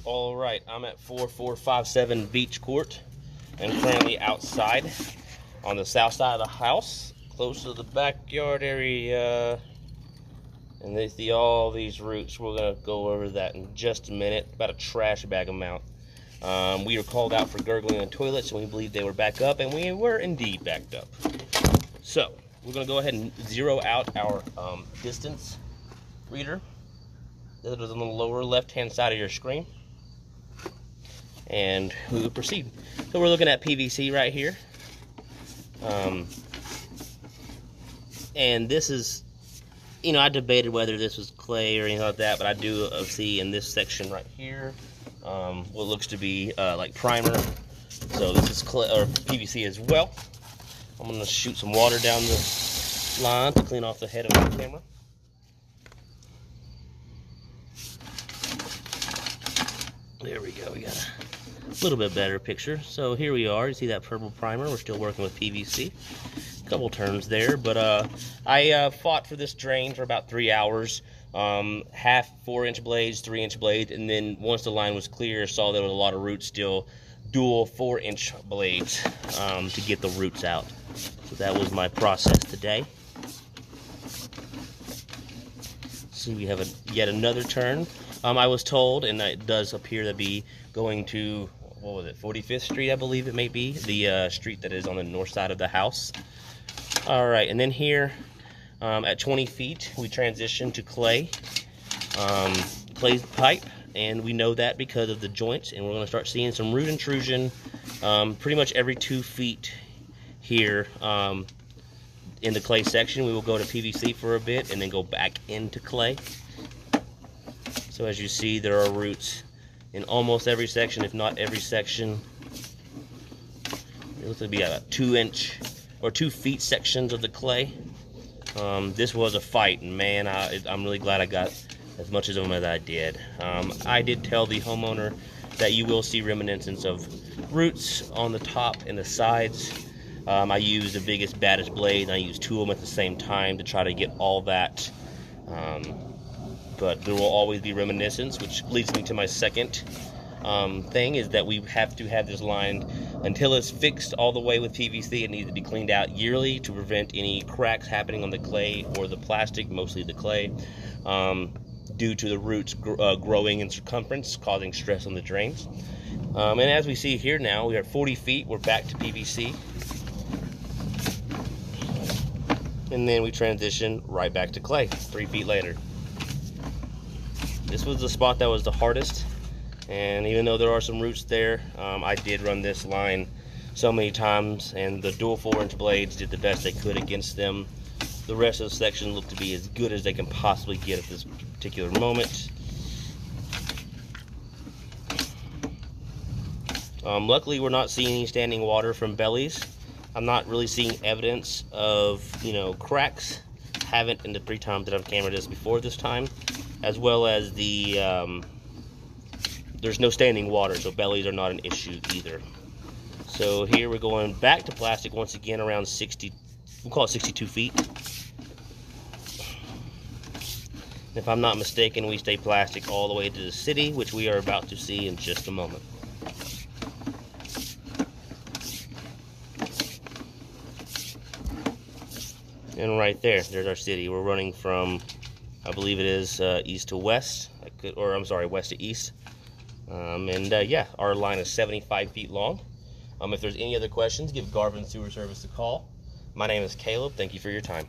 All right, I'm at 4457 Beach Court and currently outside on the south side of the house, close to the backyard area. And they see all these roots. We're gonna go over that in just a minute. About a trash bag amount. We were called out for gurgling in toilets, and we believed they were back up, and we were indeed backed up. So we're gonna go ahead and zero out our distance reader. That is on the lower left-hand side of your screen, and we will proceed. So we're looking at PVC right here, and this is, you know, I debated whether this was clay or anything like that, but I do see in this section right here what looks to be like primer. So this is clay or PVC as well. I'm gonna shoot some water down the line to clean off the head of my camera. There we go, we got a little bit better picture. So here we are, you see that purple primer. We're still working with PVC. A couple turns there, but I fought for this drain for about 3 hours. Half 4-inch blades, 3-inch blades, and then once the line was clear, saw there was a lot of roots still, dual 4-inch blades to get the roots out. So that was my process today. So we have yet another turn. I was told, and it does appear to be going to, what was it, 45th Street, I believe it may be, the street that is on the north side of the house. All right, and then here at 20 feet, we transition to clay, clay pipe, and we know that because of the joints, and we're gonna start seeing some root intrusion pretty much every 2 feet here in the clay section. We will go to PVC for a bit and then go back into clay. So as you see, there are roots in almost every section, if not every section. It looks to be about 2-inch or 2 feet sections of the clay. This was a fight, and man, I'm really glad I got as much of them as I did. I did tell the homeowner that you will see reminiscence of roots on the top and the sides. I used the biggest, baddest blade, and I used 2 of them at the same time to try to get all that. But there will always be reminiscence, which leads me to my second thing, is that we have to have this lined until it's fixed all the way with PVC. It needs to be cleaned out yearly to prevent any cracks happening on the clay or the plastic, mostly the clay, due to the roots growing in circumference, causing stress on the drains. And as we see here now, we are at 40 feet. We're back to PVC. And then we transition right back to clay 3 feet later. This was the spot that was the hardest, and even though there are some roots there, I did run this line so many times, and the dual 4-inch blades did the best they could against them. The rest of the section looked to be as good as they can possibly get at this particular moment. Luckily, we're not seeing any standing water from bellies. I'm not really seeing evidence of, you know, cracks. Haven't in the 3 times that I've cameraed this before this time. As well as the, there's no standing water, so bellies are not an issue either. So here we're going back to plastic once again, around 60, we'll call it 62 feet. If I'm not mistaken, we stay plastic all the way to the city, which we are about to see in just a moment. And right there's our city. We're running from, I believe it is east to west, or I'm sorry, west to east. Yeah, our line is 75 feet long. If there's any other questions, give Garvin Sewer Service a call. My name is Caleb. Thank you for your time.